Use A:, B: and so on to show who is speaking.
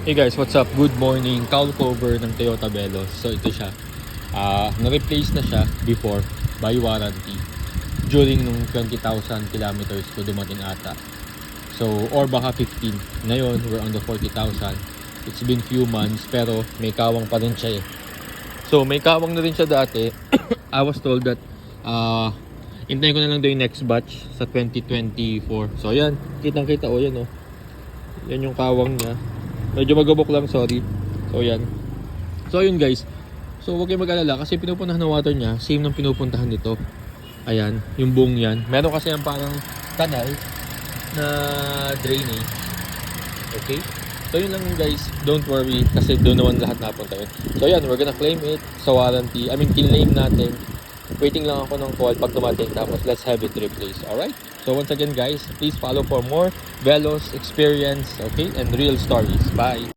A: Hey guys, what's up? Good morning. Cowl cover ng Toyota Veloz. So ito siya. Na-replace na siya before by warranty during nung 20,000 kilometers ko dumating ata. So, or baka 15. Ngayon, we're on the 40,000. It's been few months pero may kawang pa rin siya eh. So, may kawang na rin siya dati. I was told that hintayin ko na lang daw yung next batch sa 2024. So, ayan. Kitang-kita o yan o. Yan yung kawang niya. Medyo magabok lang, sorry. So, yan. So, ayun guys. So, huwag kayong mag-alala kasi pinupuntahan ng water niya. Same ng pinupuntahan nito. Ayan, yung buong yan. Meron kasi yung parang kanal na drainage. Okay? So, yun lang guys. Don't worry kasi doon naman lahat napunta yun. So, yan. We're gonna claim it sa warranty. I mean, kinlaim natin. Waiting lang ako ng call pag dumating. Tapos, let's have it replaced. Alright? So once again guys, please follow for more Veloz experience, okay, and real stories. Bye!